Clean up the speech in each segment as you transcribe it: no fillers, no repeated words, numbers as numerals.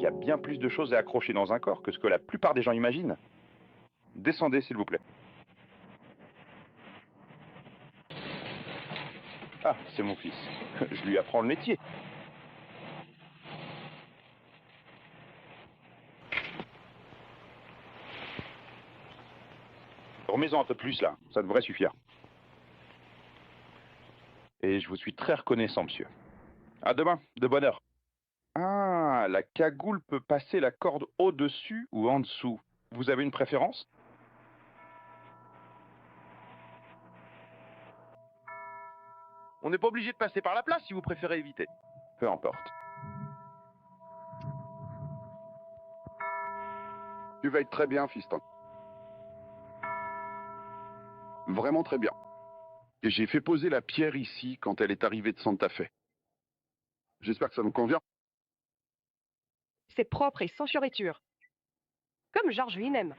y a bien plus de choses à accrocher dans un corps que ce que la plupart des gens imaginent. Descendez, s'il vous plaît. Ah, c'est mon fils. Je lui apprends le métier. Remets-en un peu plus, là. Ça devrait suffire. Et je vous suis très reconnaissant, monsieur. À demain, de bonne heure. Ah, la cagoule peut passer la corde au-dessus ou en dessous. Vous avez une préférence? On n'est pas obligé de passer par la place si vous préférez éviter. Peu importe. Tu vas être très bien, fiston. Vraiment très bien. Et j'ai fait poser la pierre ici quand elle est arrivée de Santa Fe. J'espère que ça nous convient. C'est propre et sans fioriture. Comme George Winem.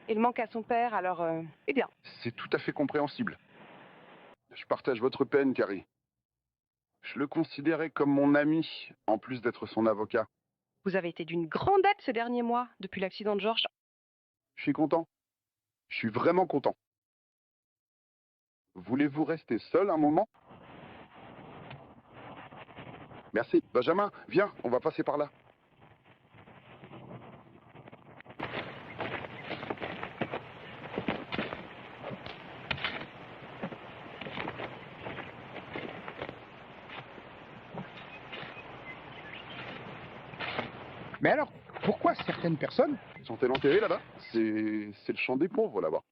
Il manque à son père, alors, eh bien. C'est tout à fait compréhensible. Je partage votre peine, Carrie. Je le considérais comme mon ami, en plus d'être son avocat. Vous avez été d'une grande aide ces derniers mois, depuis l'accident de George. Je suis content. Je suis vraiment content. Voulez-vous rester seul un moment? Merci. Benjamin, viens, on va passer par là. Mais alors, pourquoi certaines personnes... Sont-elles enterrées là-bas? C'est le champ des pauvres là-bas.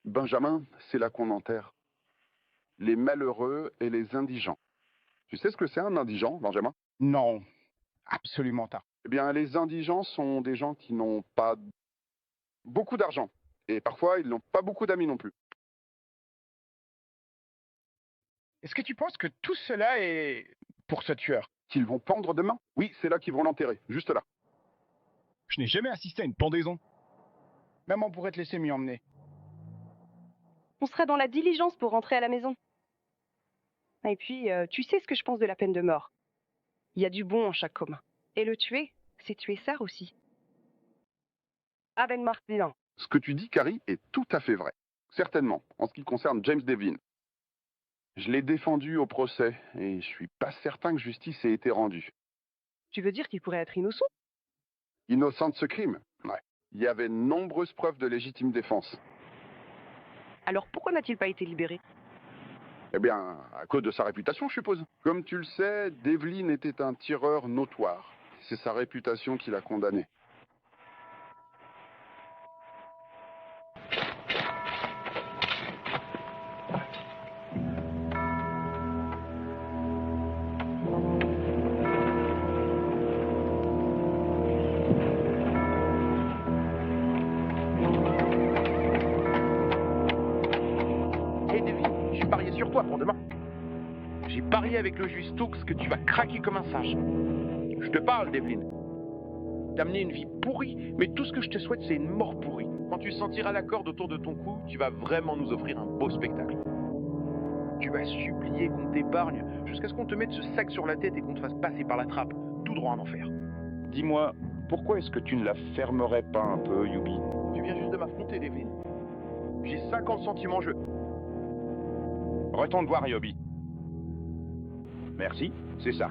Benjamin, c'est là qu'on enterre les malheureux et les indigents. Tu sais ce que c'est un indigent, Benjamin? Non, absolument pas. Eh bien, les indigents sont des gens qui n'ont pas beaucoup d'argent. Et parfois, ils n'ont pas beaucoup d'amis non plus. Est-ce que tu penses que tout cela est pour ce tueur? Qu'ils vont pendre demain? Oui, c'est là qu'ils vont l'enterrer, juste là. Je n'ai jamais assisté à une pendaison. Même on pourrait te laisser m'y emmener. On sera dans la diligence pour rentrer à la maison. Et puis, tu sais ce que je pense de la peine de mort. Il y a du bon en chaque commun. Et le tuer, c'est tuer Sarah aussi. Aven Martin. Ce que tu dis, Carrie, est tout à fait vrai. Certainement, en ce qui concerne James Devlin. Je l'ai défendu au procès, et je suis pas certain que justice ait été rendue. Tu veux dire qu'il pourrait être innocent? Innocent de ce crime? Ouais. Il y avait de nombreuses preuves de légitime défense. Alors pourquoi n'a-t-il pas été libéré? Eh bien, à cause de sa réputation, je suppose. Comme tu le sais, Devlin était un tireur notoire. C'est sa réputation qui l'a condamné. Hey Devlin, j'ai parié sur toi pour demain. J'ai parié avec le juge Stokes que tu vas craquer comme un singe. Je te parle, Devlin. T'as mené une vie pourrie, mais tout ce que je te souhaite, c'est une mort pourrie. Quand tu sentiras la corde autour de ton cou, tu vas vraiment nous offrir un beau spectacle. Tu vas supplier qu'on t'épargne jusqu'à ce qu'on te mette ce sac sur la tête et qu'on te fasse passer par la trappe, tout droit en enfer. Dis-moi, pourquoi est-ce que tu ne la fermerais pas un peu, Yubi? Tu viens juste de m'affronter, Devlin. J'ai 50 centimes en jeu. Retourne voir, Yobi. Merci, c'est ça.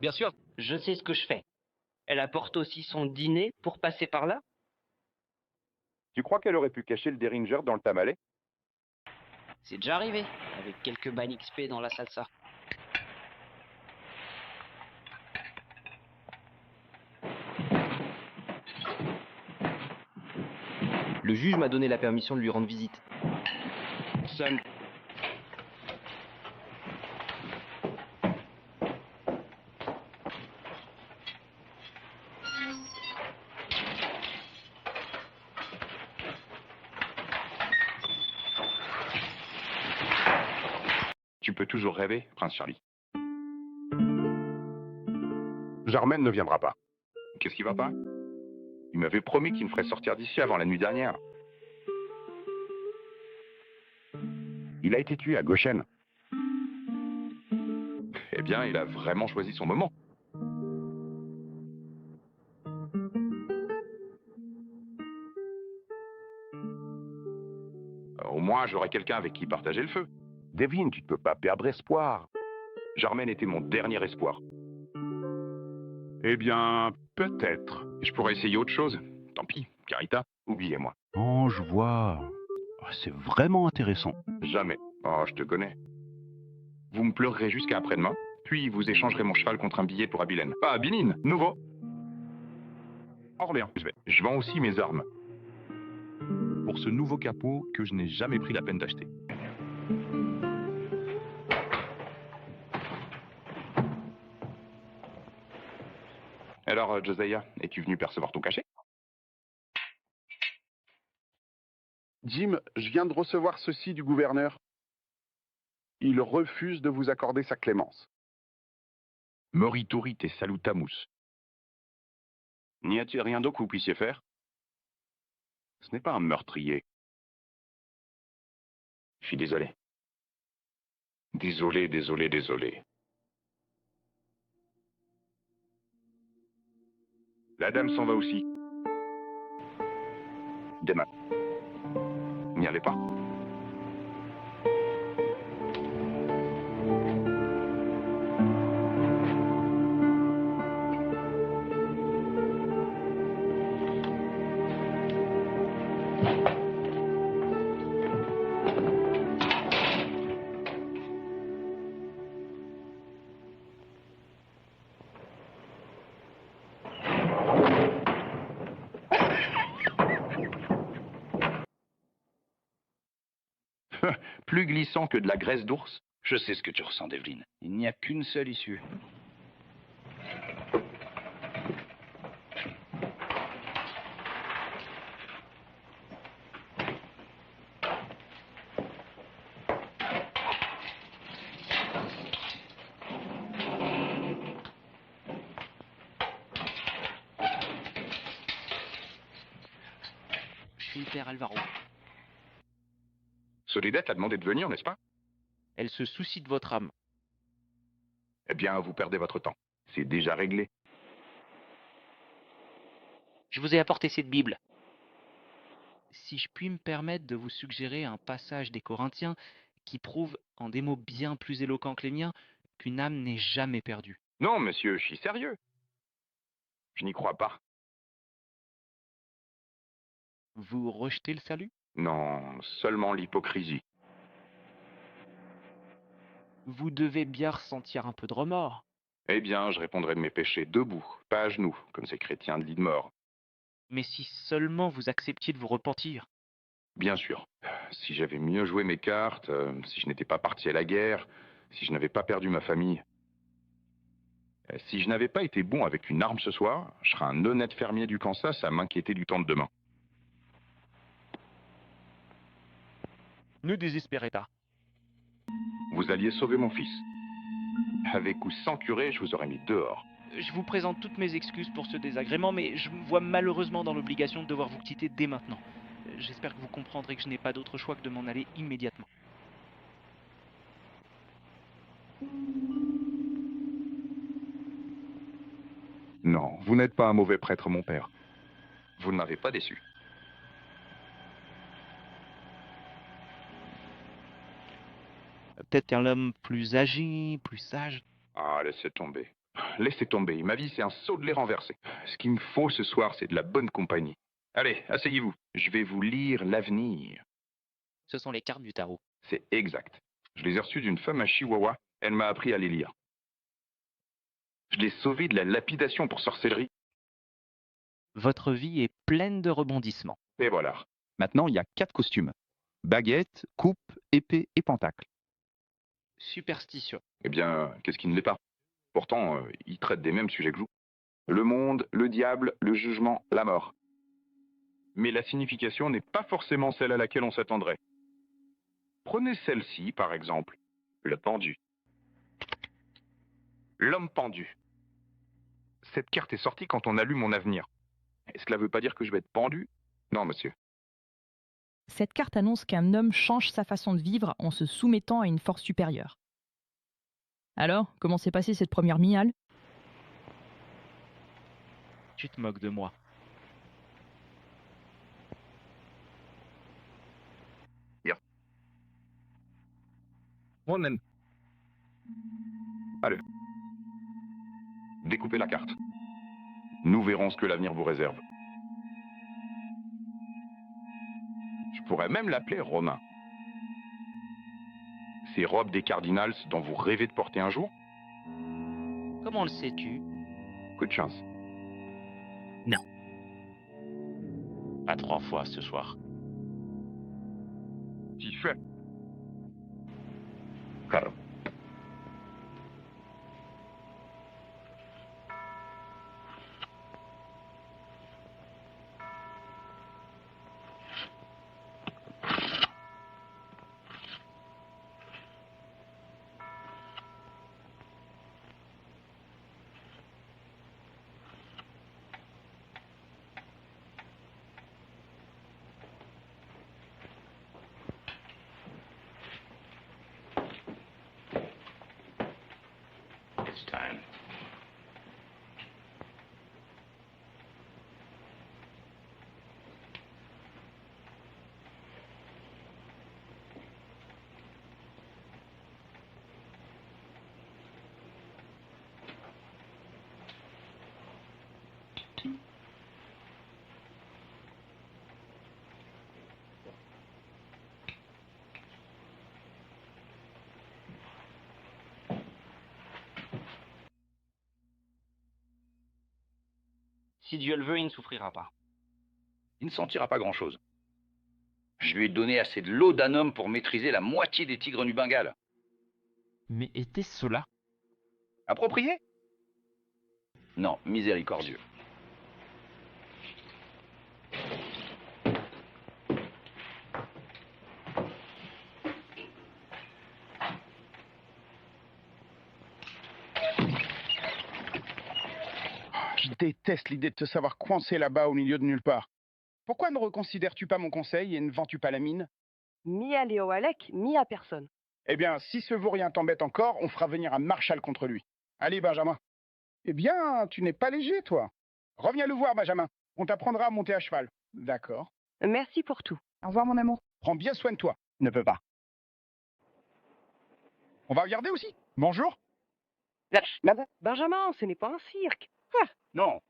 Bien sûr, je sais ce que je fais. Elle apporte aussi son dîner pour passer par là? Tu crois qu'elle aurait pu cacher le Derringer dans le tamalais? C'est déjà arrivé, avec quelques balles XP dans la salsa. Le juge m'a donné la permission de lui rendre visite. Sam, Tu peux toujours rêver, Prince Charlie. Germaine ne viendra pas. Qu'est-ce qui va pas? Il m'avait promis qu'il me ferait sortir d'ici avant la nuit dernière. Il a été tué à Goshen. Eh bien, il a vraiment choisi son moment. Au moins, j'aurai quelqu'un avec qui partager le feu. Devine, tu ne peux pas perdre espoir. Germaine était mon dernier espoir. Eh bien, peut-être. Je pourrais essayer autre chose. Tant pis, Carita, oubliez-moi. Oh, je vois. Oh, c'est vraiment intéressant. Jamais. Oh, je te connais. Vous me pleurerez jusqu'à après-demain, puis vous échangerez mon cheval contre un billet pour Abilène. Ah, Bénine, nouveau. Orléans. Je vends aussi mes armes. Pour ce nouveau capot que je n'ai jamais pris la peine d'acheter. Alors, Josiah, es-tu venu percevoir ton cachet? Jim, je viens de recevoir ceci du gouverneur. Il refuse de vous accorder sa clémence. Moriturit et salutamus. N'y a-t-il rien d'autre que vous puissiez faire? Ce n'est pas un meurtrier. Je suis désolé. Désolé, désolé, désolé. La dame s'en va aussi. Demain. N'y allez pas. Plus glissant que de la graisse d'ours. je sais ce que tu ressens, Devlin. Il n'y a qu'une seule issue. Je suis Père Alvaro. Soledad a demandé de venir, n'est-ce pas? Elle se soucie de votre âme. Eh bien, vous perdez votre temps. C'est déjà réglé. Je vous ai apporté cette Bible. Si je puis me permettre de vous suggérer un passage des Corinthiens qui prouve, en des mots bien plus éloquents que les miens, qu'une âme n'est jamais perdue. Non, monsieur, je suis sérieux. Je n'y crois pas. Vous rejetez le salut? Non, seulement l'hypocrisie. Vous devez bien ressentir un peu de remords. Eh bien, je répondrai de mes péchés debout, pas à genoux, comme ces chrétiens de lit de mort. Mais si seulement vous acceptiez de vous repentir. Bien sûr. Si j'avais mieux joué mes cartes, si je n'étais pas parti à la guerre, si je n'avais pas perdu ma famille, si je n'avais pas été bon avec une arme ce soir, je serais un honnête fermier du Kansas à m'inquiéter du temps de demain. Ne désespérez pas. Vous alliez sauver mon fils. Avec ou sans curé, je vous aurais mis dehors. Je vous présente toutes mes excuses pour ce désagrément, mais je me vois malheureusement dans l'obligation de devoir vous quitter dès maintenant. J'espère que vous comprendrez que je n'ai pas d'autre choix que de m'en aller immédiatement. Non, vous n'êtes pas un mauvais prêtre, mon père. Vous ne m'avez pas déçu. Peut-être qu'un homme plus âgé, plus sage. Ah, laissez tomber. laissez tomber. Ma vie, c'est un seau de lait renversé. Ce qu'il me faut ce soir, c'est de la bonne compagnie. Allez, asseyez-vous. Je vais vous lire l'avenir. Ce sont les cartes du tarot. C'est exact. Je les ai reçues d'une femme à Chihuahua. Elle m'a appris à les lire. Je l'ai sauvée de la lapidation pour sorcellerie. Votre vie est pleine de rebondissements. Et voilà. Maintenant, il y a 4 costumes. Baguette, coupe, épée et pentacle. Superstition. Eh bien, qu'est-ce qui ne l'est pas? Pourtant, il traite des mêmes sujets que vous. Le monde, le diable, le jugement, la mort. Mais la signification n'est pas forcément celle à laquelle on s'attendrait. Prenez celle-ci, par exemple. Le pendu. L'homme pendu. Cette carte est sortie quand on a lu mon avenir. Cela ne veut pas dire que je vais être pendu? Non, monsieur. Cette carte annonce qu'un homme change sa façon de vivre en se soumettant à une force supérieure. Alors, comment s'est passée cette première miale? Tu te moques de moi. Ronen. Allez. Découpez la carte. Nous verrons ce que l'avenir vous réserve. Je pourrais même l'appeler Romain. Ces robes des Cardinals dont vous rêvez de porter un jour? Comment le sais-tu? Coup de chance. Pas 3 fois ce soir. J'y fais. Caro. It's time. Si Dieu le veut, il ne souffrira pas. Il ne sentira pas grand-chose. Je lui ai donné assez de l'eau d'un homme pour maîtriser la moitié des tigres du Bengale. Mais était-ce cela? Approprié? Non, miséricordieux. Je déteste l'idée de te savoir coincé là-bas au milieu de nulle part. Pourquoi ne reconsidères-tu pas mon conseil et ne vends-tu pas la mine? Mi à Léo Alec, mi à personne. Eh bien, si ce vaurien t'embête encore, on fera venir un Marshal contre lui. Allez, Benjamin. Eh bien, tu n'es pas léger, toi. Reviens le voir, Benjamin. On t'apprendra à monter à cheval. D'accord. Merci pour tout. Au revoir, mon amour. Prends bien soin de toi. Ne peux pas. On va regarder aussi. Bonjour. Benjamin, ce n'est pas un cirque. Non.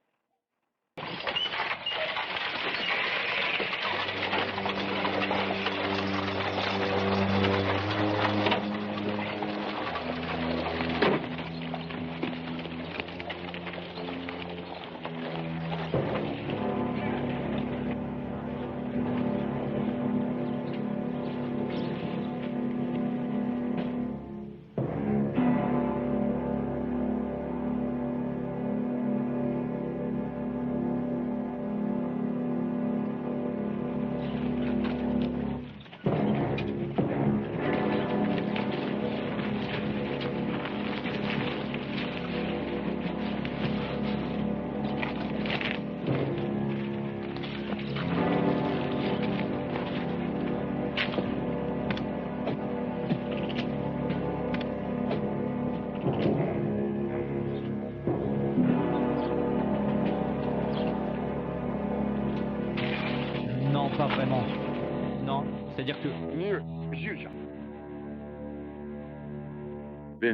Non, pas vraiment. Non, c'est-à-dire que... Mieux, juge. Bien,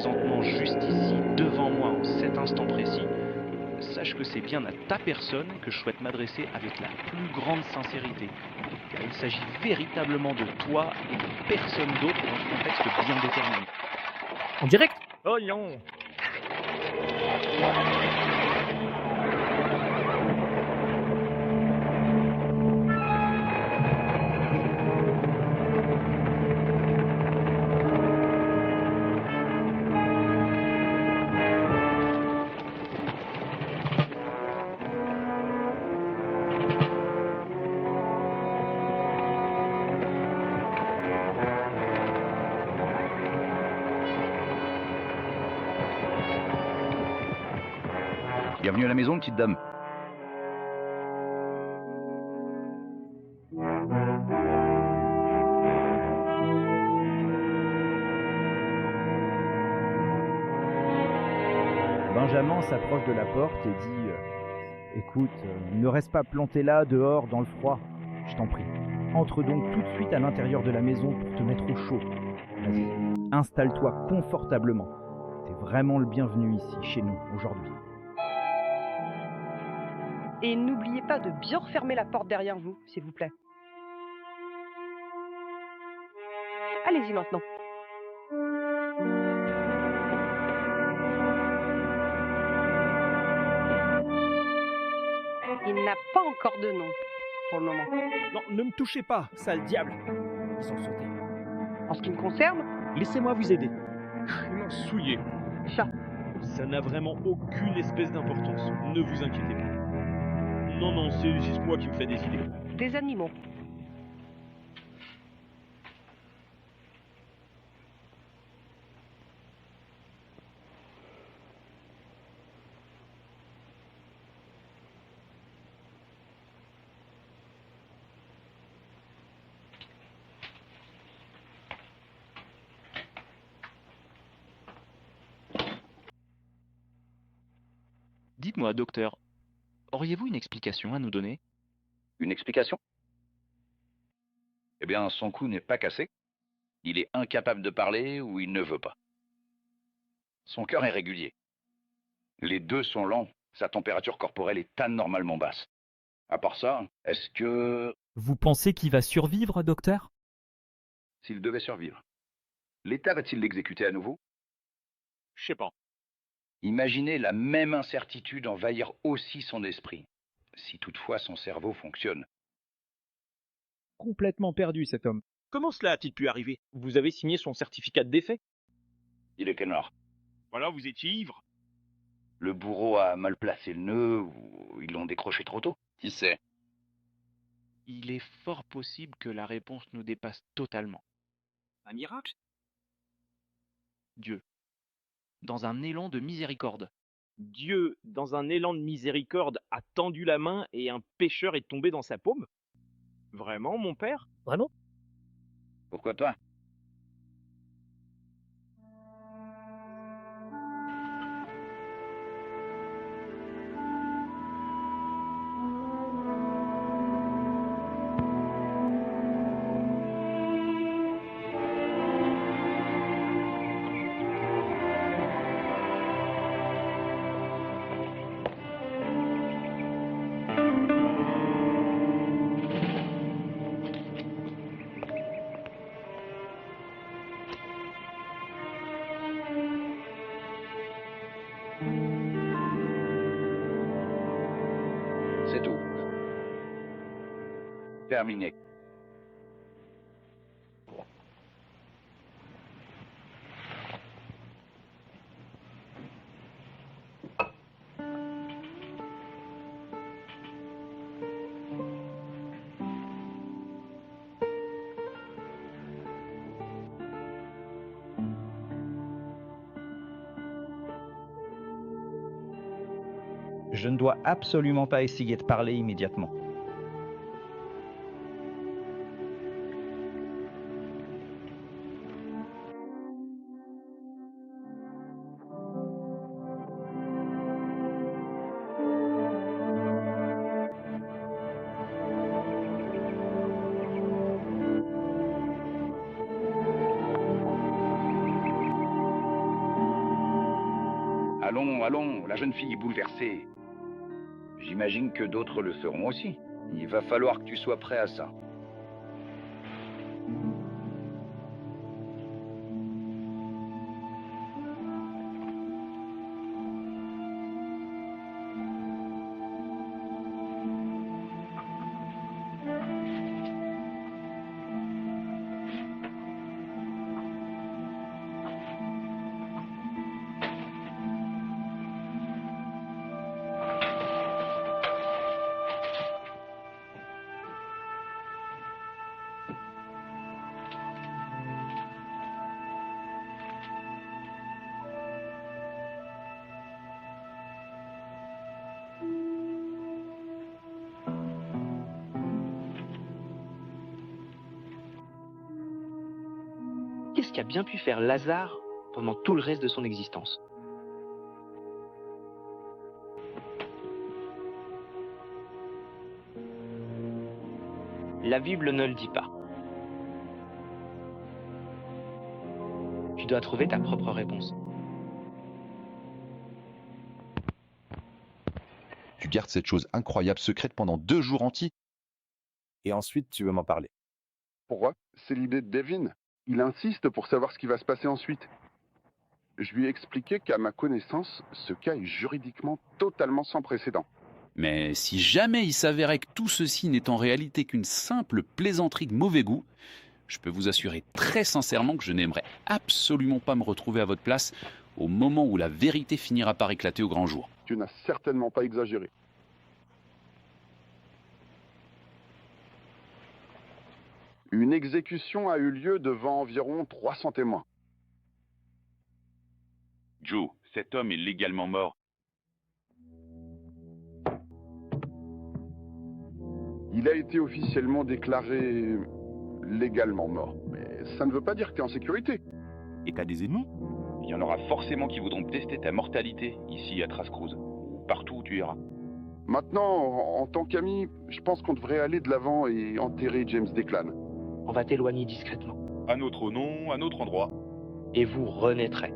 présentement juste ici, devant moi, en cet instant précis, sache que c'est bien à ta personne que je souhaite m'adresser avec la plus grande sincérité, car il s'agit véritablement de toi et de personne d'autre dans ce contexte bien déterminé. En direct? Oh non. Bienvenue à la maison, petite dame. Benjamin s'approche de la porte et dit écoute, ne reste pas planté là, dehors, dans le froid. Je t'en prie. Entre donc tout de suite à l'intérieur de la maison pour te mettre au chaud. Vas-y, installe-toi confortablement. T'es vraiment le bienvenu ici, chez nous, aujourd'hui. Et n'oubliez pas de bien refermer la porte derrière vous, s'il vous plaît. Allez-y maintenant. Il n'a pas encore de nom, pour le moment. Non, ne me touchez pas, sale diable. Ils sont sautés. En ce qui me concerne, Laissez-moi vous aider. Il m'a souillé. chat. Ça n'a vraiment aucune espèce d'importance. Ne vous inquiétez pas. Non, non, c'est juste moi qui me fais des idées. Des animaux. Dites-moi, docteur, auriez-vous une explication à nous donner? Une explication? Eh bien, son cou n'est pas cassé. Il est incapable de parler ou il ne veut pas. Son cœur est régulier. Les deux sont lents. Sa température corporelle est anormalement basse. À part ça, est-ce que... Vous pensez qu'il va survivre, docteur? S'il devait survivre, l'État va-t-il l'exécuter à nouveau? Je sais pas. Imaginez la même incertitude envahir aussi son esprit, si toutefois son cerveau fonctionne. Complètement perdu, cet homme. Comment cela a-t-il pu arriver? Vous avez signé son certificat de décès? Il est quelle heure? Voilà, vous étiez ivre. Le bourreau a mal placé le nœud ou ils l'ont décroché trop tôt? Qui sait? Il est fort possible que la réponse nous dépasse totalement. Un miracle? Dieu. Dans un élan de miséricorde. Dieu, dans un élan de miséricorde, a tendu la main et un pécheur est tombé dans sa paume? Vraiment, mon père? Vraiment? Pourquoi toi? C'est tout. Terminé. Je ne dois absolument pas essayer de parler immédiatement. Allons, allons, la jeune fille est bouleversée. J'imagine que d'autres le seront aussi. Il va falloir que tu sois prêt à ça. Qu'est-ce qu'a bien pu faire Lazare pendant tout le reste de son existence? La Bible ne le dit pas. Tu dois trouver ta propre réponse. Tu gardes cette chose incroyable secrète pendant 2 jours entiers. Et ensuite, tu veux m'en parler. Pourquoi? C'est l'idée de Devin. Il insiste pour savoir ce qui va se passer ensuite. Je lui ai expliqué qu'à ma connaissance, ce cas est juridiquement totalement sans précédent. Mais si jamais il s'avérait que tout ceci n'est en réalité qu'une simple plaisanterie de mauvais goût, je peux vous assurer très sincèrement que je n'aimerais absolument pas me retrouver à votre place au moment où la vérité finira par éclater au grand jour. Tu n'as certainement pas exagéré. Une exécution a eu lieu devant environ 300 témoins. Joe, cet homme est légalement mort. Il a été officiellement déclaré légalement mort. Mais ça ne veut pas dire que tu es en sécurité. Et t'as des ennemis? Il y en aura forcément qui voudront tester ta mortalité ici à Trascruz, ou partout où tu iras. Maintenant, en tant qu'ami, je pense qu'on devrait aller de l'avant et enterrer James Declan. On va t'éloigner discrètement. À notre nom, à notre endroit. Et vous renaîtrez.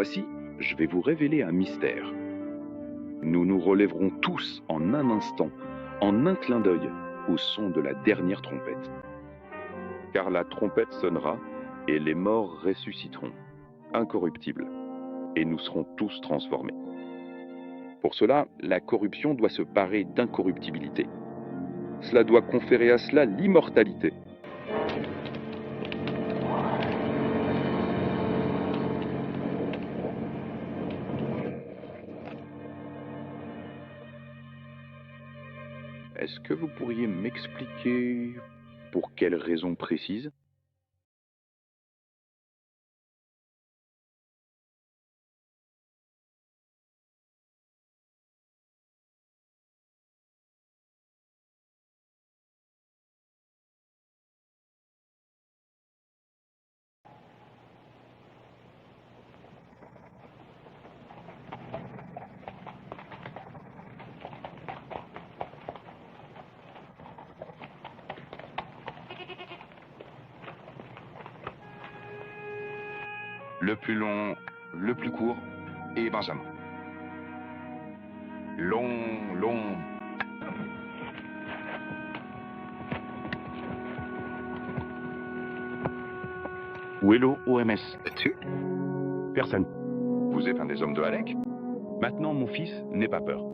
Voici, je vais vous révéler un mystère. Nous nous relèverons tous en un instant, en un clin d'œil, au son de la dernière trompette. Car la trompette sonnera et les morts ressusciteront, incorruptibles, et nous serons tous transformés. Pour cela, la corruption doit se parer d'incorruptibilité. Cela doit conférer à cela l'immortalité. Est-ce que vous pourriez m'expliquer pour quelle raison précise? Le plus long, le plus court, et Benjamin. Long. Où est l'eau OMS? Personne. Vous êtes un des hommes de Halleck? Maintenant, mon fils, n'aie pas peur.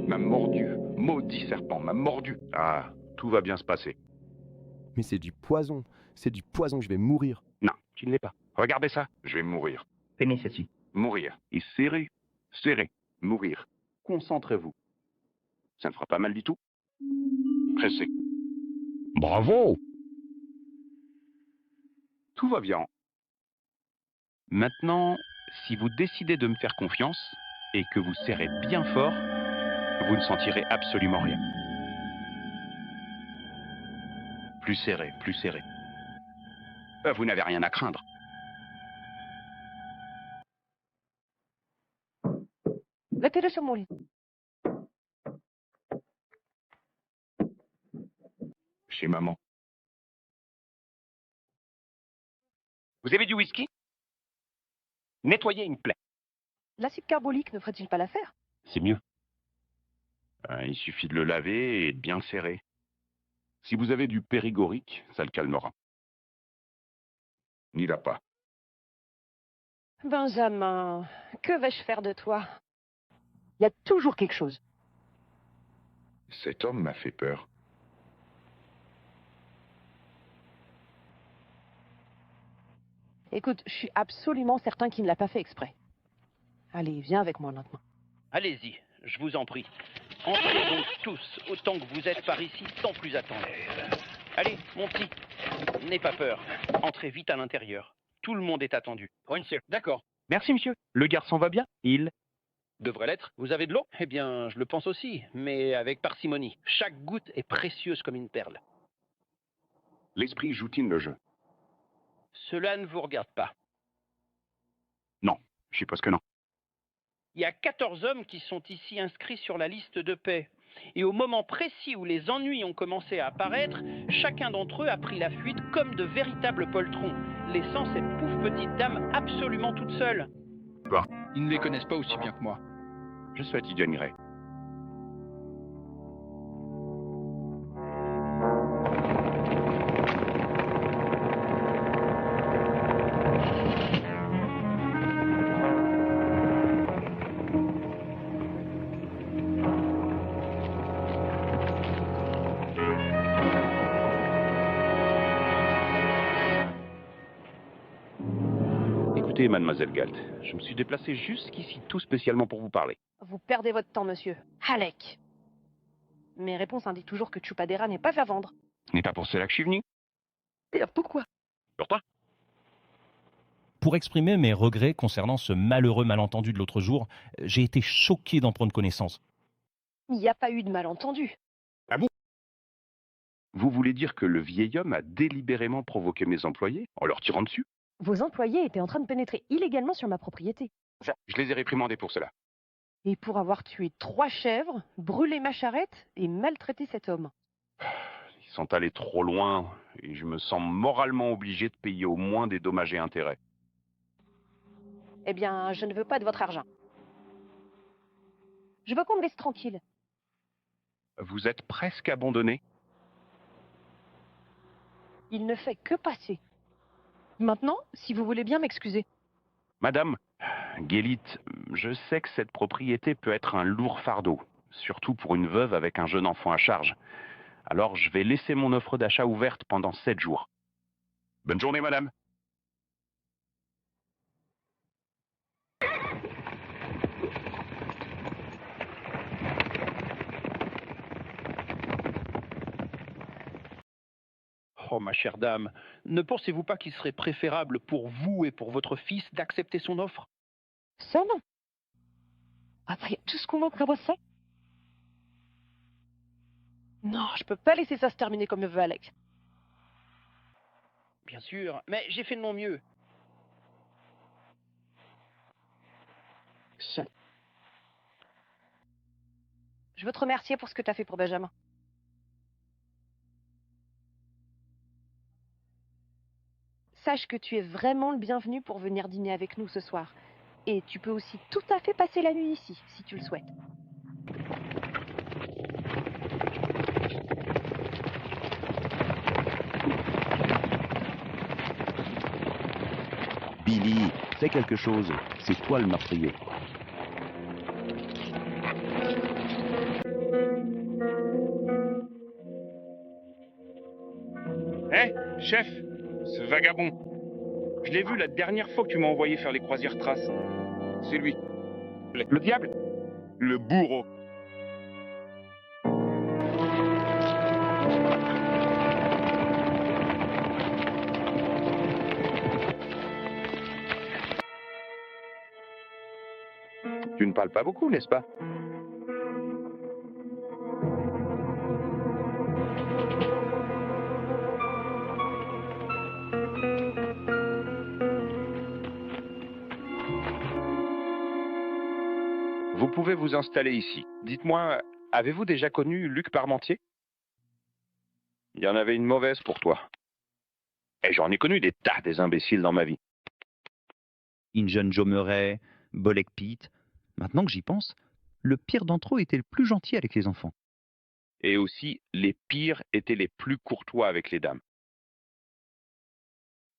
M'a mordu. Maudit serpent, m'a mordu. Ah, tout va bien se passer. Mais c'est du poison. C'est du poison, je vais mourir. Non, tu ne l'es pas. Regardez ça. Je vais mourir. Tenez ceci. Mourir. Et serrez. Serrez. Mourir. Concentrez-vous. Ça ne fera pas mal du tout. Pressez. Bravo! Tout va bien. Maintenant, si vous décidez de me faire confiance et que vous serrez bien fort, vous ne sentirez absolument rien. Plus serré, plus serré. Vous n'avez rien à craindre. Mettez-le sur mon lit. Chez maman. Vous avez du whisky? Nettoyez une plaie. L'acide carbolique ne ferait-il pas l'affaire? C'est mieux. Il suffit de le laver et de bien le serrer. Si vous avez du périgorique, ça le calmera. N'y l'a pas. Benjamin, que vais-je faire de toi? Il y a toujours quelque chose. Cet homme m'a fait peur. Écoute, je suis absolument certain qu'il ne l'a pas fait exprès. Allez, viens avec moi maintenant. Allez-y, je vous en prie. Entrez donc tous, autant que vous êtes par ici, sans plus attendre. Allez, mon petit, n'aie pas peur. Entrez vite à l'intérieur. Tout le monde est attendu. Oui, monsieur. D'accord. Merci, monsieur. Le garçon va bien? Il devrait l'être. Vous avez de l'eau? Eh bien, je le pense aussi, mais avec parcimonie. Chaque goutte est précieuse comme une perle. L'esprit joue-t-il le jeu? Cela ne vous regarde pas. Non, je suppose que non. Il y a 14 hommes qui sont ici inscrits sur la liste de paix. Et au moment précis où les ennuis ont commencé à apparaître, chacun d'entre eux a pris la fuite comme de véritables poltrons, laissant cette pauvre petite dame absolument toute seule. Bah, ils ne les connaissent pas aussi bien que moi. Je souhaite y gagnerai. Écoutez, mademoiselle Galt, je me suis déplacé jusqu'ici tout spécialement pour vous parler. Vous perdez votre temps, monsieur. Halleck. Mes réponses indiquent toujours que Chupadera n'est pas à vendre. Ce n'est pas pour cela que je suis venu. Et pourquoi? Pourquoi? Pour exprimer mes regrets concernant ce malheureux malentendu de l'autre jour, j'ai été choqué d'en prendre connaissance. Il n'y a pas eu de malentendu. Ah bon? Vous voulez dire que le vieil homme a délibérément provoqué mes employés en leur tirant dessus? Vos employés étaient en train de pénétrer illégalement sur ma propriété. Je les ai réprimandés pour cela. Et pour avoir tué 3 chèvres, brûlé ma charrette et maltraité cet homme. Ils sont allés trop loin et je me sens moralement obligé de payer au moins des dommages et intérêts. Eh bien, je ne veux pas de votre argent. Je veux qu'on me laisse tranquille. Vous êtes presque abandonné. Il ne fait que passer. Maintenant, si vous voulez bien m'excuser. Madame, Guélite, je sais que cette propriété peut être un lourd fardeau, surtout pour une veuve avec un jeune enfant à charge. Alors je vais laisser mon offre d'achat ouverte pendant 7 jours. Bonne journée, madame. Oh, ma chère dame, ne pensez-vous pas qu'il serait préférable pour vous et pour votre fils d'accepter son offre? Ça non. Après tout ce qu'on a traversé. Non, je peux pas laisser ça se terminer comme le veut Alex. Bien sûr, mais j'ai fait de mon mieux. Je veux te remercier pour ce que tu as fait pour Benjamin. Sache que tu es vraiment le bienvenu pour venir dîner avec nous ce soir. Et tu peux aussi tout à fait passer la nuit ici, si tu le souhaites. Billy, fais quelque chose. C'est toi le meurtrier. Hé, chef, ce vagabond. Je l'ai vu la dernière fois que tu m'as envoyé faire les croisières traces. C'est lui. Le diable? Le bourreau. Tu ne parles pas beaucoup, n'est-ce pas? Vous pouvez vous installer ici. Dites-moi, avez-vous déjà connu Luc Parmentier? Il y en avait une mauvaise pour toi. Et j'en ai connu des tas des imbéciles dans ma vie. Injun Joe Murray, Bolek Pete. Maintenant que j'y pense, le pire d'entre eux était le plus gentil avec les enfants. Et aussi, les pires étaient les plus courtois avec les dames.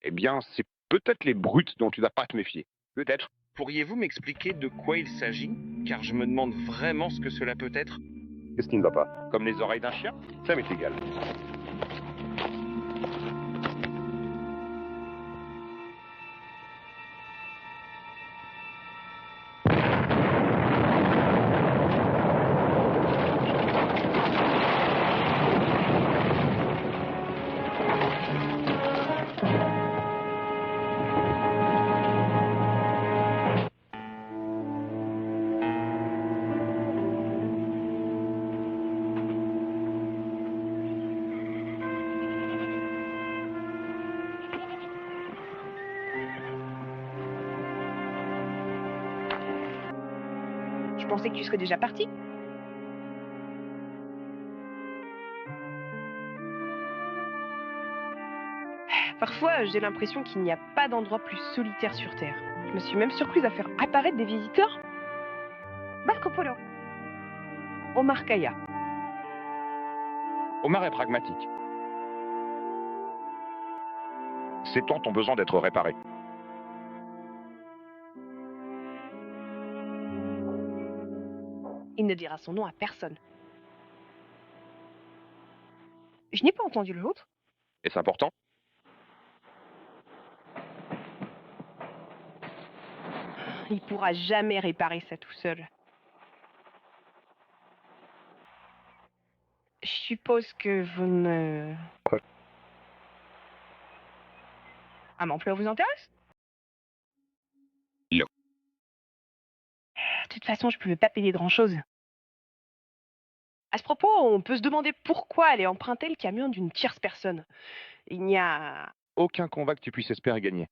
Eh bien, c'est peut-être les brutes dont tu n'as pas à te méfier. Peut-être. Pourriez-vous m'expliquer de quoi il s'agit? Car je me demande vraiment ce que cela peut être. Qu'est-ce qui ne va pas? Comme les oreilles d'un chien? Ça m'est égal. Je pensais que tu serais déjà parti. Parfois, j'ai l'impression qu'il n'y a pas d'endroit plus solitaire sur Terre. Je me suis même surprise à faire apparaître des visiteurs. Marco Polo. Omar Kaya. Omar est pragmatique. Ces temps ont besoin d'être réparés. Il ne dira son nom à personne. Je n'ai pas entendu l'autre. Est-ce important? Il pourra jamais réparer ça tout seul. Je suppose que vous ne... Quoi? Un emploi vous intéresse? Non. De toute façon, je ne pouvais pas payer grand-chose. À ce propos, on peut se demander pourquoi aller emprunter le camion d'une tierce personne. Il n'y a... Aucun combat que tu puisses espérer gagner.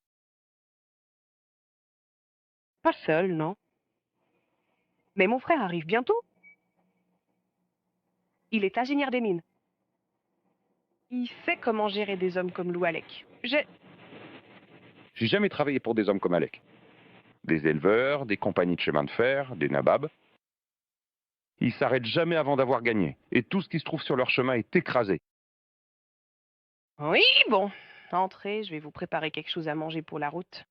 Pas seul, non. Mais mon frère arrive bientôt. Il est ingénieur des mines. Il sait comment gérer des hommes comme Lou Alec. J'ai jamais travaillé pour des hommes comme Alec. Des éleveurs, des compagnies de chemin de fer, des nababs. Ils s'arrêtent jamais avant d'avoir gagné. Et tout ce qui se trouve sur leur chemin est écrasé. Oui, bon. Entrez, je vais vous préparer quelque chose à manger pour la route.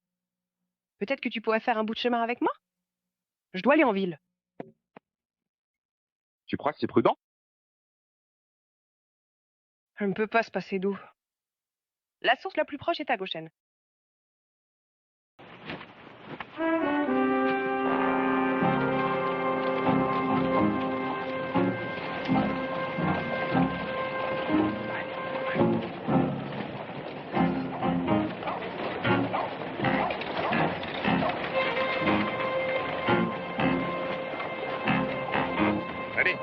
Peut-être que tu pourrais faire un bout de chemin avec moi? Je dois aller en ville. Tu crois que c'est prudent? Je ne peux pas se passer d'eau. La source la plus proche est à Goshen. Allez.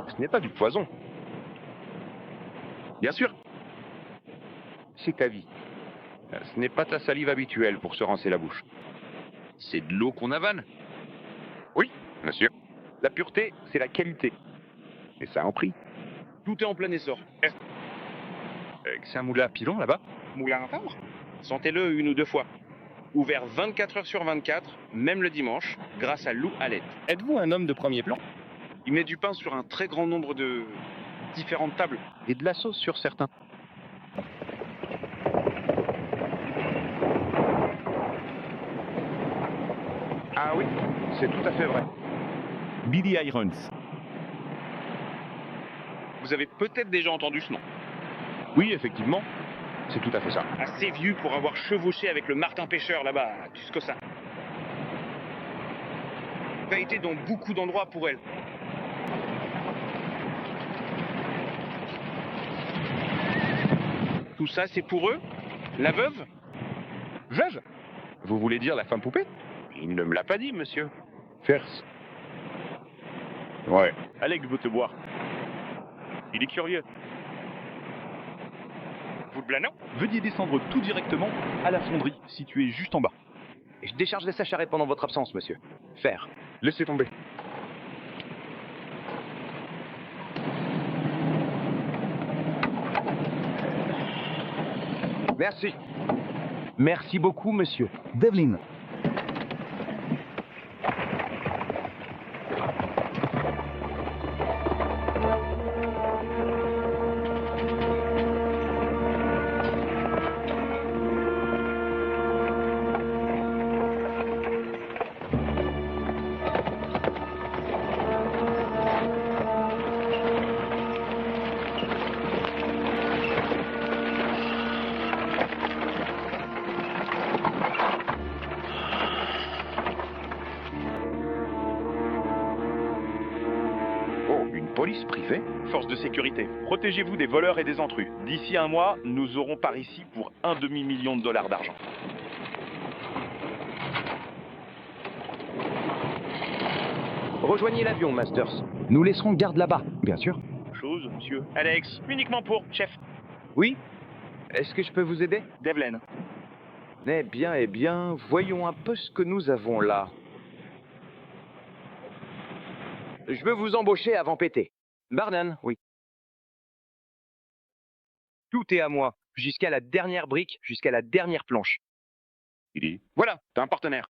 Ce n'est pas du poison. Bien sûr. C'est ta vie. Ce n'est pas ta salive habituelle pour se rincer la bouche. C'est de l'eau qu'on avale. Oui, bien sûr. La pureté, c'est la qualité. Et ça a un prix. Tout est en plein essor. C'est un moulin à pilon là-bas? Moulin à timbre? Sentez-le une ou deux fois. Ouvert 24 heures sur 24, même le dimanche, grâce à Lou Alec. Êtes-vous un homme de premier plan? Il met du pain sur un très grand nombre de différentes tables. Et de la sauce sur certains. Ah oui, c'est tout à fait vrai. Billy Irons. Vous avez peut-être déjà entendu ce nom. Oui, effectivement. C'est tout à fait ça. Assez vieux pour avoir chevauché avec le Martin Pêcheur là-bas, à Tuscosa. Il a été dans beaucoup d'endroits pour elle. Tout ça, c'est pour eux? La veuve? Veuve? Vous voulez dire la femme poupée? Il ne me l'a pas dit, monsieur. Fers. Ouais. Alec veut te voir. Il est curieux. Vous le blanez? Veuillez descendre tout directement à la fonderie, située juste en bas. Et je déchargerai sa charrette pendant votre absence, monsieur. Faire. Laissez tomber. Merci. Merci beaucoup, monsieur. Devlin. Police privée? Force de sécurité, protégez-vous des voleurs et des intrus. D'ici un mois, nous aurons par ici pour $1 demi-million d'argent. Rejoignez l'avion, Masters. Nous laisserons garde là-bas, bien sûr. Chose, monsieur. Alex, uniquement pour chef. Oui? Est-ce que je peux vous aider? Devlin. Eh bien, voyons un peu ce que nous avons là. Je veux vous embaucher avant pété. Barnan, oui. Tout est à moi, jusqu'à la dernière brique, jusqu'à la dernière planche. Il dit, voilà, t'as un partenaire.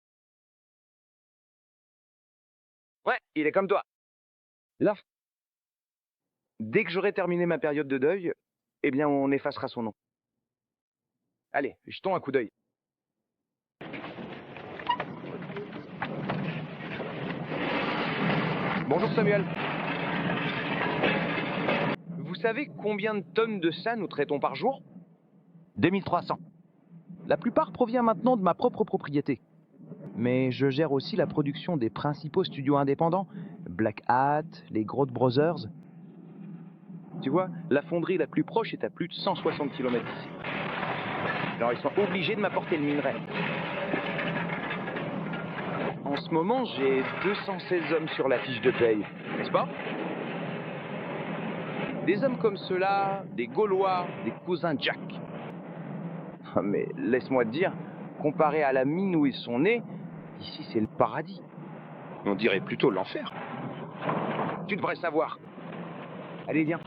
Ouais, il est comme toi. Là. Dès que j'aurai terminé ma période de deuil, eh bien, on effacera son nom. Allez, jetons un coup d'œil. Bonjour Samuel. savez combien de tonnes de ça nous traitons par jour? 2300. La plupart provient maintenant de ma propre propriété. Mais je gère aussi la production des principaux studios indépendants, Black Hat, les Groth Brothers. Tu vois, la fonderie la plus proche est à plus de 160 km d'ici. Alors ils sont obligés de m'apporter le minerai. En ce moment, j'ai 216 hommes sur la fiche de paye, n'est-ce pas? Des hommes comme ceux-là, des Gaulois, des cousins Jack. Ah, mais laisse-moi te dire, comparé à la mine où ils sont nés, ici c'est le paradis. On dirait plutôt l'enfer. Tu devrais savoir. Allez, viens.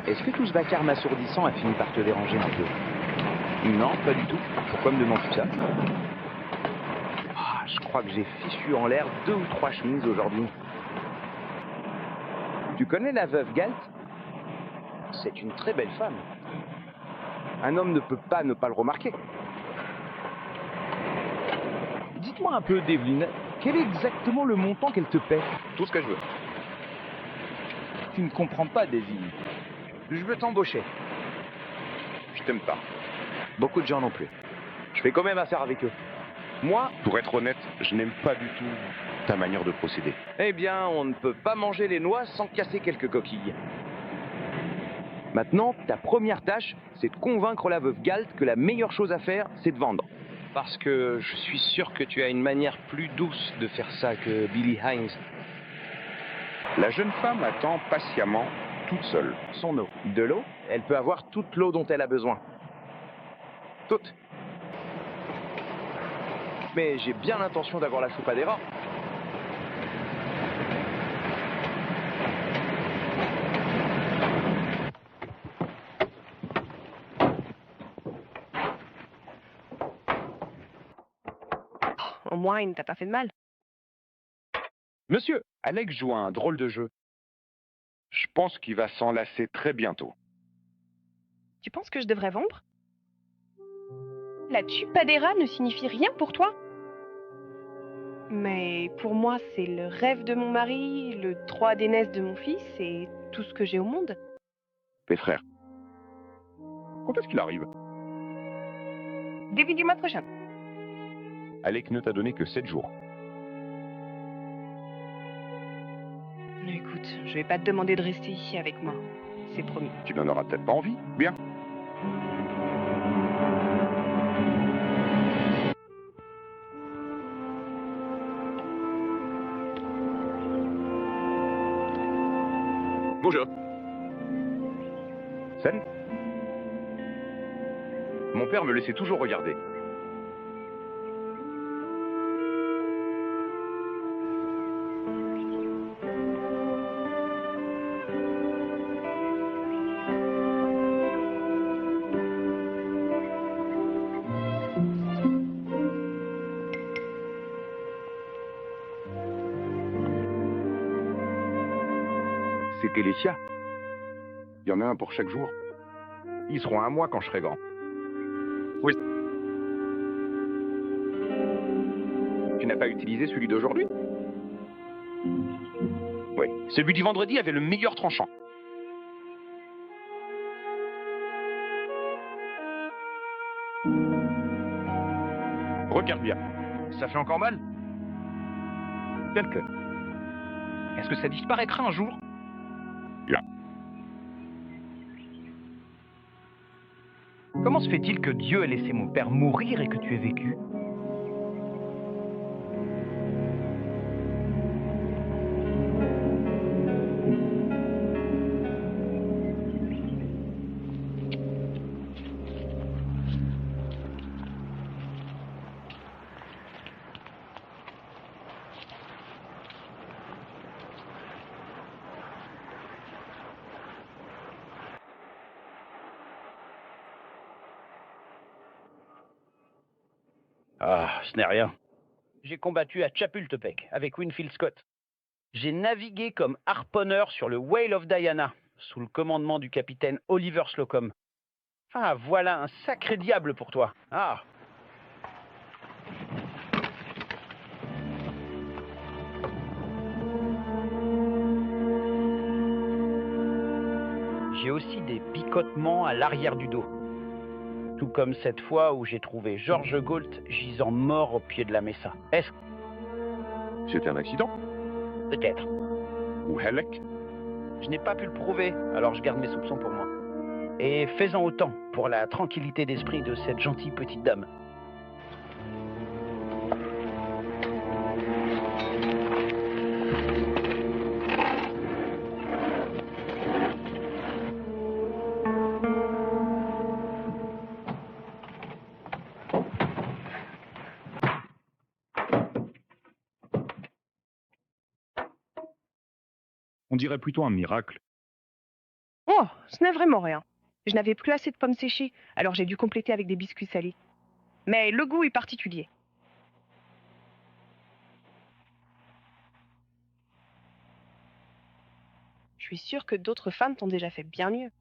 Est-ce que tout ce vacarme assourdissant a fini par te déranger un peu? Non, pas du tout. Pourquoi me demandes-tu ça? Ah, je crois que j'ai fichu en l'air 2 ou 3 chemises aujourd'hui. Tu connais la veuve Galt? C'est une très belle femme. Un homme ne peut pas ne pas le remarquer. Dites-moi un peu, Devlin, quel est exactement le montant qu'elle te paie? Tout ce que je veux. Tu ne comprends pas, Devlin. Je veux t'embaucher. Je t'aime pas. Beaucoup de gens non plus. Je fais quand même affaire avec eux. Moi, Pour être honnête, je n'aime pas du tout ta manière de procéder. eh bien, on ne peut pas manger les noix sans casser quelques coquilles. Maintenant, ta première tâche, c'est de convaincre la veuve Galt que la meilleure chose à faire, c'est de vendre. Parce que je suis sûr que tu as une manière plus douce de faire ça que Billy Hines. La jeune femme attend patiemment, toute seule. Son eau. De l'eau, elle peut avoir toute l'eau dont elle a besoin. Toute. Mais j'ai bien l'intention d'avoir la soupe à des rats. Au moins, il ne t'a pas fait de mal. Monsieur, Alex joue à un drôle de jeu. Je pense qu'il va s'en lasser très bientôt. Tu penses que je devrais vendre? La Tupadera ne signifie rien pour toi? Mais pour moi, c'est le rêve de mon mari, le droit d'aînesse de mon fils et tout ce que j'ai au monde. Tes frères. Quand est-ce qu'il arrive? Début du mois prochain. Alec ne t'a donné que 7 jours. Écoute, je vais pas te demander de rester ici avec moi. C'est promis. Tu n'en auras peut-être pas envie. Bien. Bonjour. Salut. Mon père me laissait toujours regarder. C'était les siens. Il y en a un pour chaque jour. Ils seront à moi quand je serai grand. Oui. Tu n'as pas utilisé celui d'aujourd'hui? Oui. Celui du vendredi avait le meilleur tranchant. Regarde bien. Ça fait encore mal? Quelque. Est-ce que ça disparaîtra un jour? Là. Comment se fait-il que Dieu ait laissé mon père mourir et que tu aies vécu? Ah, ce n'est rien. J'ai combattu à Chapultepec avec Winfield Scott. J'ai navigué comme harponneur sur le Whale of Diana, sous le commandement du capitaine Oliver Slocum. Ah, voilà un sacré diable pour toi. Ah. des picotements à l'arrière du dos. Tout comme cette fois où j'ai trouvé George Galt gisant mort au pied de la Mesa. Est-ce C'était un accident? peut-être? Ou Halleck? Je n'ai pas pu le prouver, alors je garde mes soupçons pour moi. Et fais-en autant pour la tranquillité d'esprit de cette gentille petite dame. On dirait plutôt un miracle. Oh, ce n'est vraiment rien. Je n'avais plus assez de pommes séchées, alors j'ai dû compléter avec des biscuits salés. Mais le goût est particulier. Je suis sûre que d'autres femmes t'ont déjà fait bien mieux.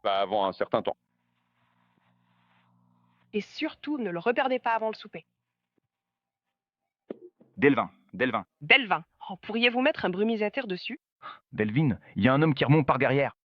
Pas avant un certain temps. Et surtout, ne le reperdez pas avant le souper. Delvin. Delvin, oh, pourriez-vous mettre un brumisateur dessus? Delvin, il y a un homme qui remonte par derrière.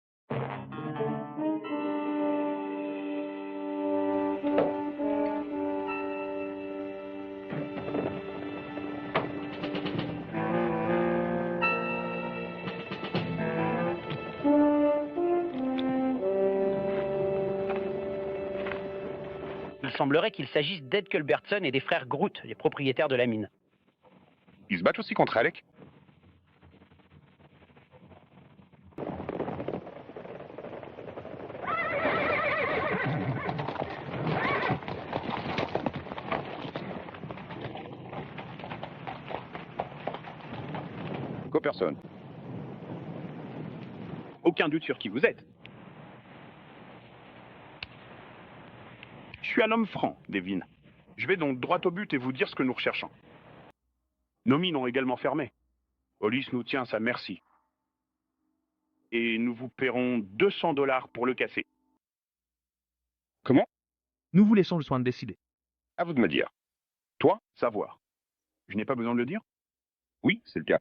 Il semblerait qu'il s'agisse d'Ed Culbertson et des frères Groot, les propriétaires de la mine. Ils se battent aussi contre Halleck? Copperson. Aucun doute sur qui vous êtes. Je suis un homme franc, Devlin. Je vais donc droit au but et vous dire ce que nous recherchons. Nos mines ont également fermé. Hollis nous tient à sa merci. Et nous vous paierons 200 $ pour le casser. Comment? Nous vous laissons le soin de décider. À vous de me dire. Toi? Savoir. Je n'ai pas besoin de le dire? Oui, c'est le cas.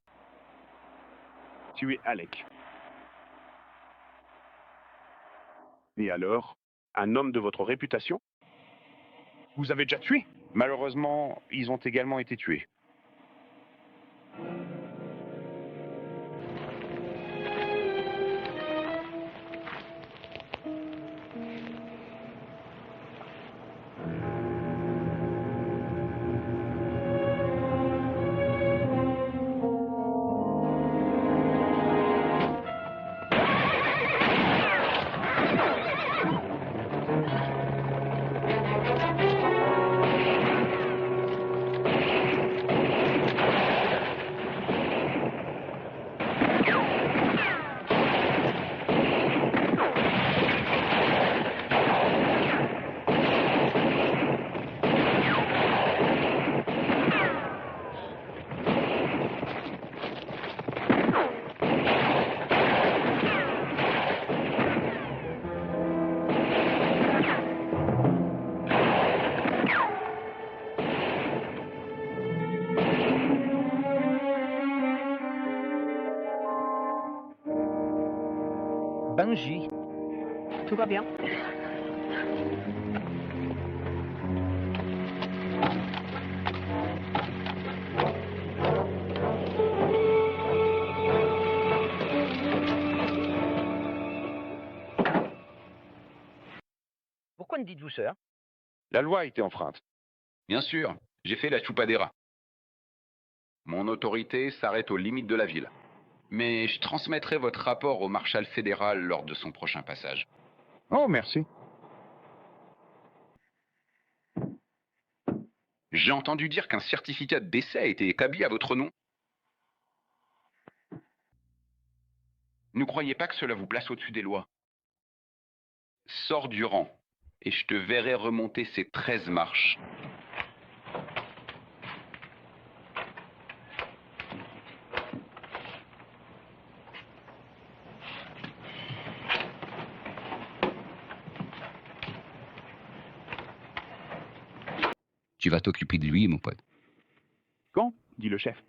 Tu es Halleck. Et alors, un homme de votre réputation? Vous avez déjà tué? Malheureusement, ils ont également été tués. Benji. Tout va bien. Pourquoi ne dites-vous ça? La loi a été enfreinte. Bien sûr, j'ai fait la chupadera. Mon autorité s'arrête aux limites de la ville. Mais je transmettrai votre rapport au marshal fédéral lors de son prochain passage. Oh, merci. J'ai entendu dire qu'un certificat de décès a été établi à votre nom. Ne croyez pas que cela vous place au-dessus des lois. Sors du rang, et je te verrai remonter ces 13 marches. Tu vas t'occuper de lui, mon pote. Quand? Dit le chef.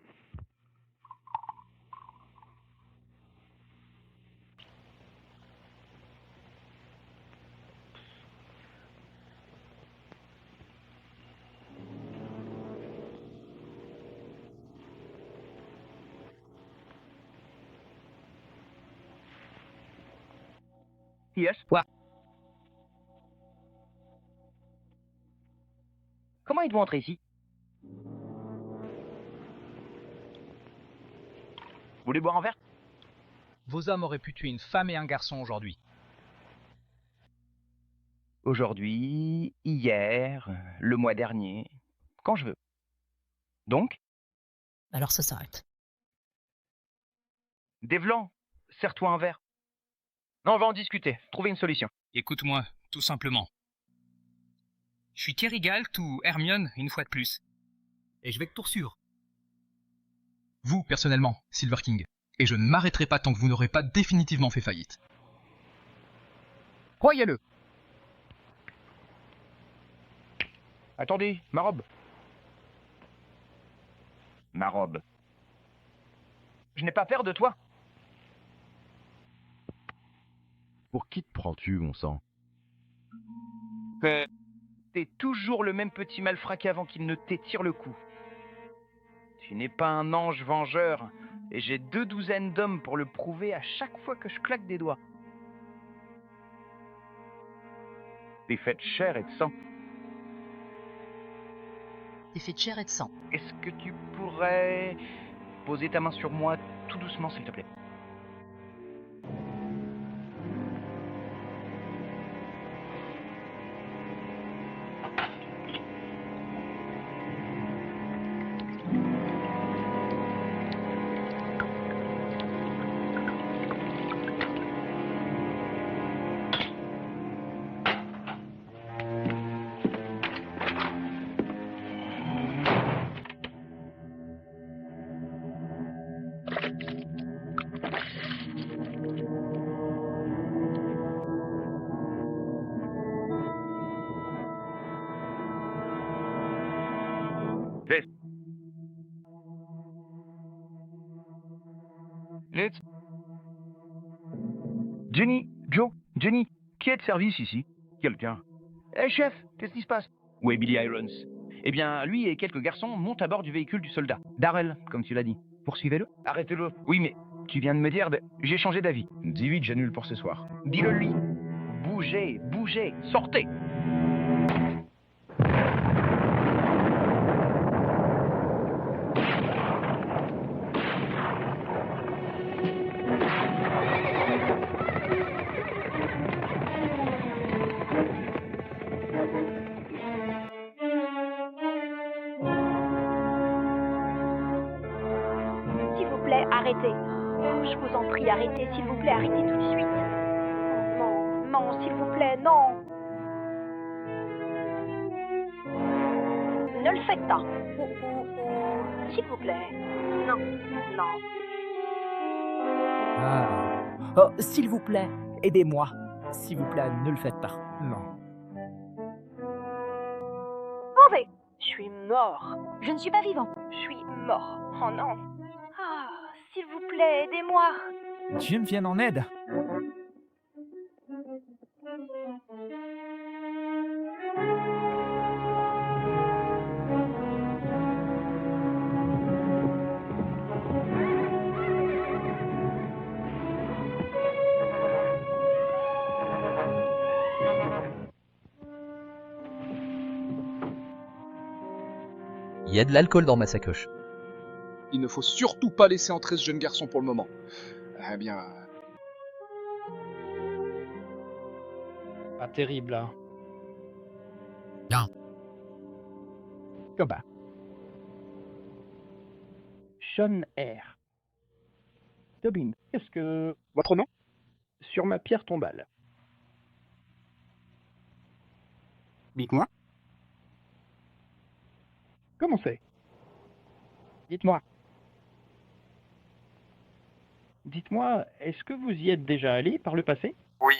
Yes. Quoi? Comment êtes-vous entré ici? Vous voulez boire un verre? Vos hommes auraient pu tuer une femme et un garçon aujourd'hui. Aujourd'hui, hier, le mois dernier, quand je veux. Donc? Alors ça s'arrête. Devlan, serre-toi un verre. Non, on va en discuter. Trouver une solution. Écoute-moi, tout simplement. Je suis Kerrigalt ou Hermione, une fois de plus. Et je vais que tour sûr. Vous, personnellement, Silver King. Et je ne m'arrêterai pas tant que vous n'aurez pas définitivement fait faillite. Croyez-le. Attendez, ma robe. Ma robe. Je n'ai pas peur de toi. Pour qui te prends-tu, mon sang? T'es toujours le même petit malfrat qu'avant qu'il ne t'étire le cou. Tu n'es pas un ange vengeur, et j'ai 2 douzaines d'hommes pour le prouver à chaque fois que je claque des doigts. T'es fait de chair et de sang. T'es fait de chair et de sang. Est-ce que tu pourrais poser ta main sur moi tout doucement, s'il te plaît? Let's... Jenny, Joe, Jenny, qui est de service ici? Quelqu'un. Eh chef, qu'est-ce qui se passe? Où est Billy Irons? Eh bien, lui et quelques garçons montent à bord du véhicule du soldat. Darrell, comme tu l'as dit. Poursuivez-le. Arrêtez-le. Oui, mais tu viens de me dire... J'ai changé d'avis. Dis vite, j'annule pour ce soir. Dis-le lui. Bougez, bougez, sortez. S'il vous plaît, arrêtez. Oh, je vous en prie, arrêtez, s'il vous plaît, arrêtez tout de suite. Non, non, s'il vous plaît, non. Ne le faites pas. S'il vous plaît. Non, non. Ah. Oh, s'il vous plaît, aidez-moi. S'il vous plaît, ne le faites pas. Non. Mauvais. Je suis mort. Je ne suis pas vivant. Je suis mort. Oh non. Ah, s'il vous plaît, aidez-moi. Dieu me vienne en aide. Il y a de l'alcool dans ma sacoche. Il ne faut surtout pas laisser entrer ce jeune garçon pour le moment. Eh bien... Pas terrible, hein. Non. Comment? Sean R. Tobin, qu'est-ce que... Votre nom? Sur ma pierre tombale. Dites-moi. Comment c'est? Dites-moi. Dites-moi, est-ce que vous y êtes déjà allé par le passé? Oui.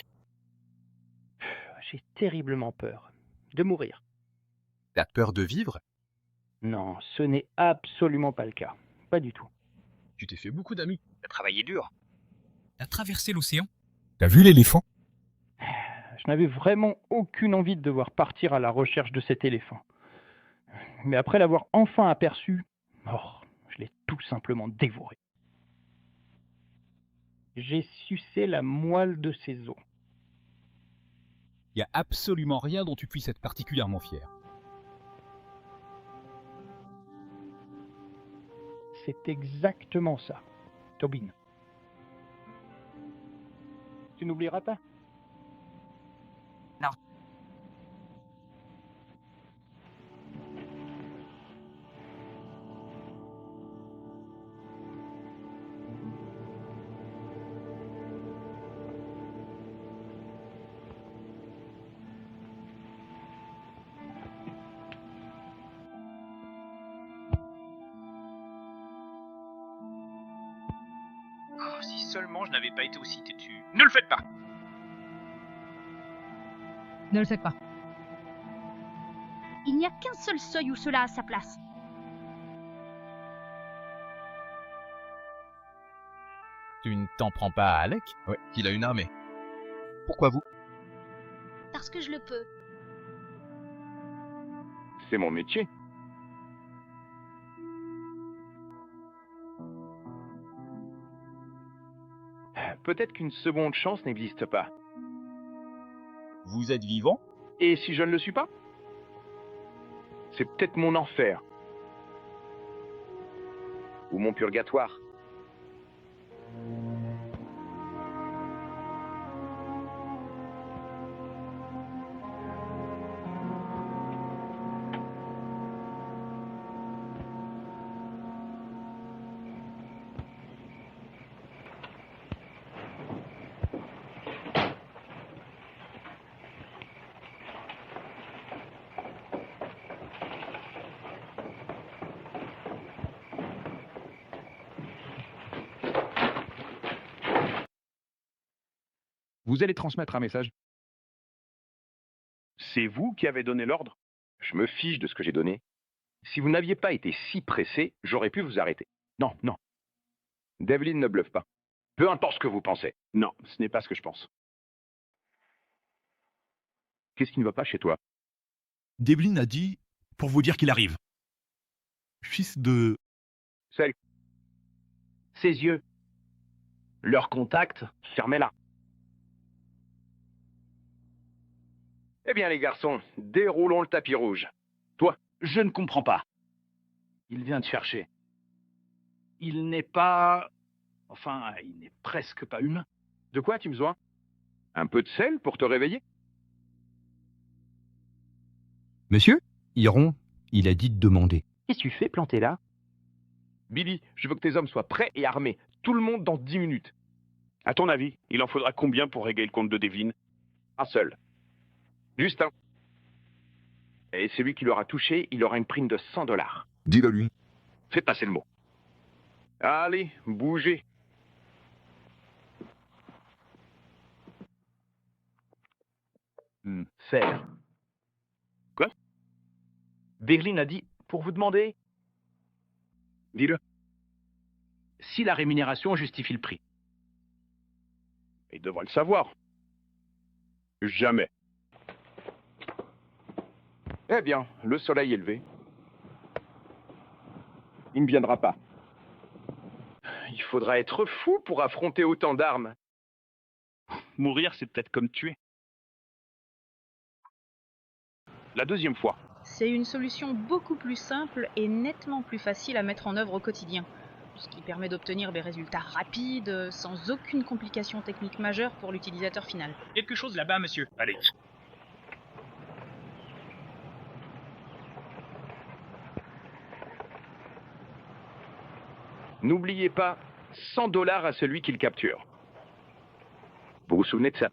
J'ai terriblement peur de mourir. T'as peur de vivre? Non, ce n'est absolument pas le cas. Pas du tout. Tu t'es fait beaucoup d'amis. T'as travaillé dur. T'as traversé l'océan? T'as vu l'éléphant? Je n'avais vraiment aucune envie de devoir partir à la recherche de cet éléphant. Mais après l'avoir enfin aperçu, je l'ai tout simplement dévoré. J'ai sucé la moelle de ses os. Il n'y a absolument rien dont tu puisses être particulièrement fier. C'est exactement ça, Tobin. Tu n'oublieras pas? Non. Oh, si seulement je n'avais pas été aussi têtu. Ne le faites pas! Ne le faites pas. Il n'y a qu'un seul seuil où cela a sa place. Tu ne t'en prends pas à Alec? Ouais, il a une armée. Pourquoi vous? Parce que je le peux. C'est mon métier. Peut-être qu'une seconde chance n'existe pas. Vous êtes vivant? Et si je ne le suis pas? C'est peut-être mon enfer. Ou mon purgatoire. Vous allez transmettre un message. C'est vous qui avez donné l'ordre? Je me fiche de ce que j'ai donné. Si vous n'aviez pas été si pressé, j'aurais pu vous arrêter. Non, non. Devlin ne bluffe pas. Peu importe ce que vous pensez. Non, ce n'est pas ce que je pense. Qu'est-ce qui ne va pas chez toi? Devlin a dit pour vous dire qu'il arrive. Fils de... Salut. Ses yeux. Leur contact, fermez-la. Eh bien, les garçons, déroulons le tapis rouge. Toi, Je ne comprends pas. Il vient te chercher. Il n'est pas... Enfin, il n'est presque pas humain. de quoi as-tu besoin? Un peu de sel pour te réveiller? Monsieur, Hiron, il a dit de demander. Qu'est-ce que tu fais planté là? Billy, je veux que tes hommes soient prêts et armés. Tout le monde dans 10 minutes. À ton avis, il en faudra combien pour régler le compte de Devlin? Un seul. Juste un. Et celui qui l'aura touché, il aura une prime de $100. Dis-le lui. Fais passer le mot. Allez, bougez. Faire. Quoi? Devlin a dit, pour vous demander... Dis-le. Si la rémunération justifie le prix. Il devrait le savoir. Jamais. Eh bien, le soleil est levé. Il ne viendra pas. Il faudra être fou pour affronter autant d'armes. Mourir, c'est peut-être comme tuer. La deuxième fois. C'est une solution beaucoup plus simple et nettement plus facile à mettre en œuvre au quotidien, ce qui permet d'obtenir des résultats rapides, sans aucune complication technique majeure pour l'utilisateur final. Quelque chose là-bas, monsieur. Allez. N'oubliez pas, $100 à celui qui le capture. Vous vous souvenez de ça?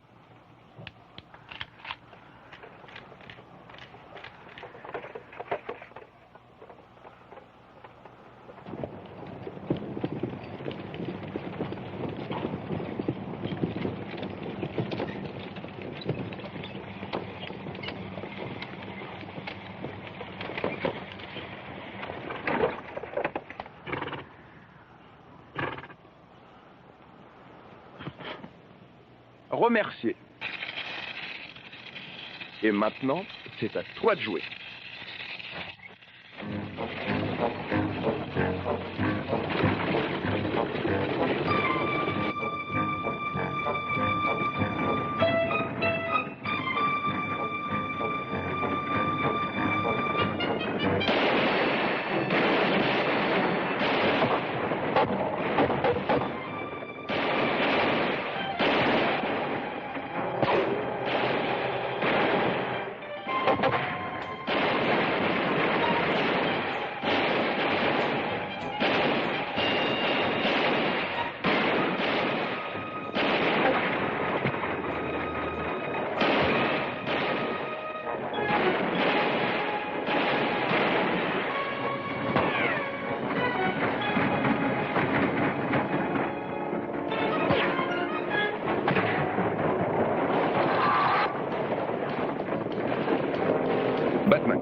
Remercier. Et maintenant, c'est à toi de jouer. Batman.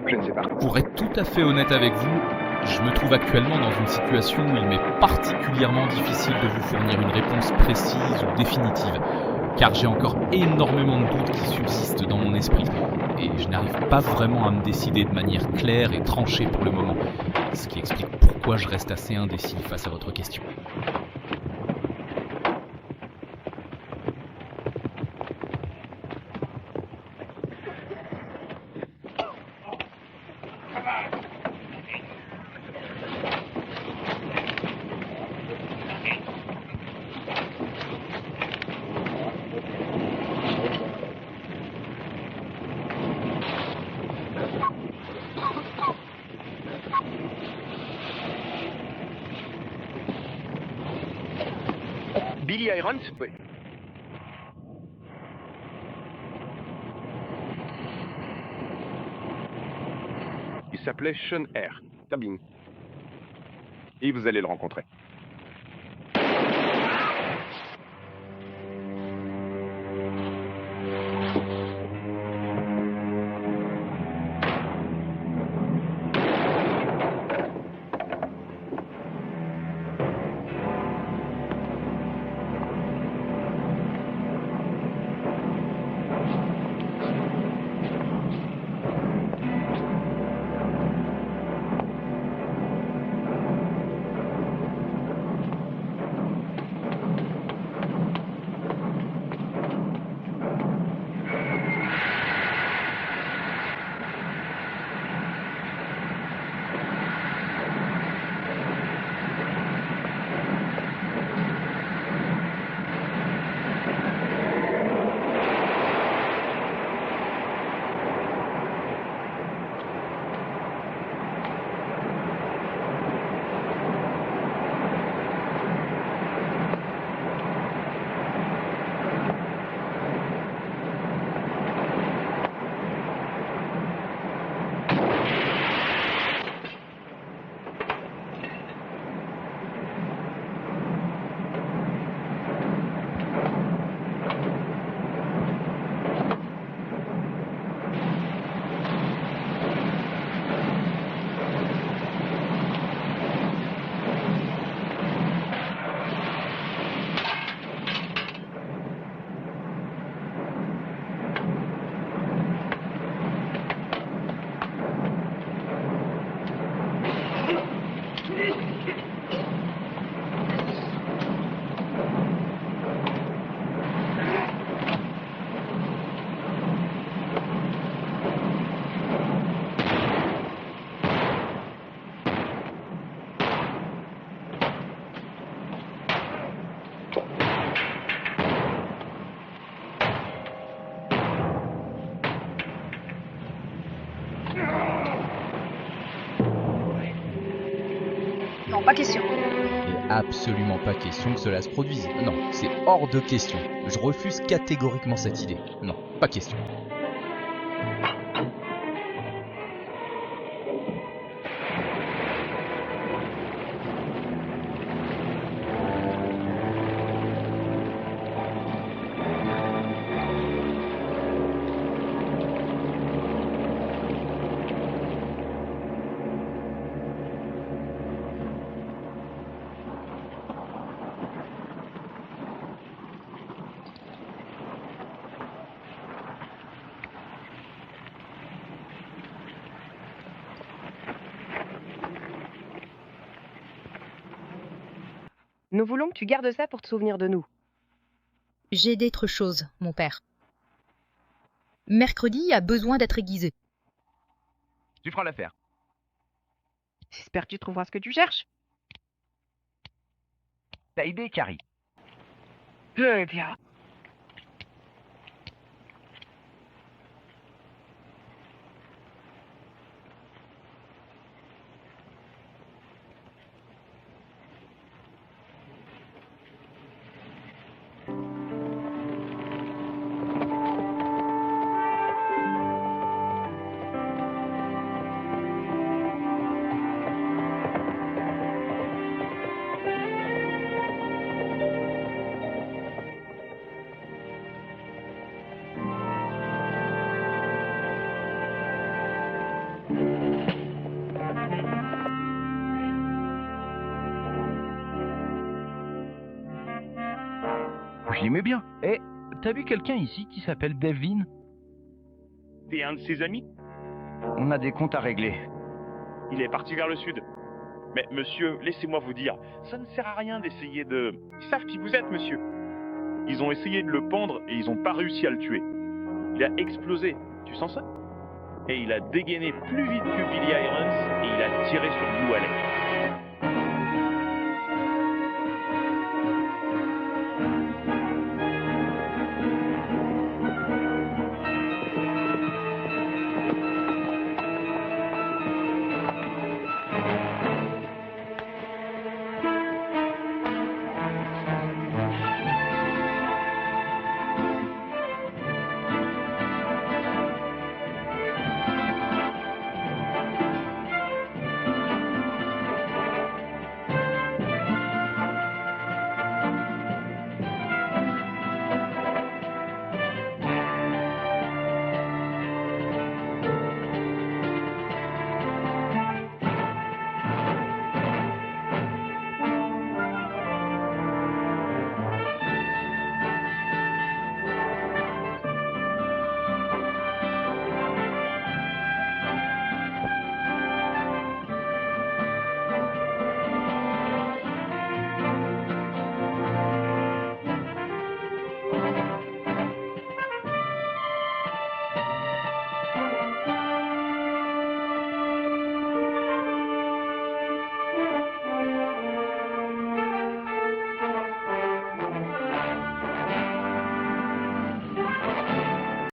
Je ne sais pas. Pour être tout à fait honnête avec vous, je me trouve actuellement dans une situation où il m'est particulièrement difficile de vous fournir une réponse précise ou définitive, car j'ai encore énormément de doutes qui subsistent dans mon esprit, et je n'arrive pas vraiment à me décider de manière claire et tranchée pour le moment, ce qui explique pourquoi je reste assez indécis face à votre question. Billy Irons? Oui. Il s'appelait Sean R. Tabing. Et vous allez le rencontrer. Non, pas question. Il n'est absolument pas question que cela se produise. Non, c'est hors de question. Je refuse catégoriquement cette idée. Non, pas question. Nous voulons que tu gardes ça pour te souvenir de nous. J'ai d'autres choses, mon père. Mercredi a besoin d'être aiguisé. Tu feras l'affaire. J'espère que tu trouveras ce que tu cherches. T'as idée, Carrie? Je bien. Je l'aimais bien. Eh, t'as vu quelqu'un ici qui s'appelle Devlin? T'es un de ses amis? On a des comptes à régler. Il est parti vers le sud. Mais monsieur, laissez-moi vous dire, ça ne sert à rien d'essayer de... Ils savent qui vous êtes, monsieur. Ils ont essayé de le pendre et ils n'ont pas réussi à le tuer. Il a explosé, tu sens ça? Et il a dégainé plus vite que Billy Irons et il a tiré sur Blue Alley.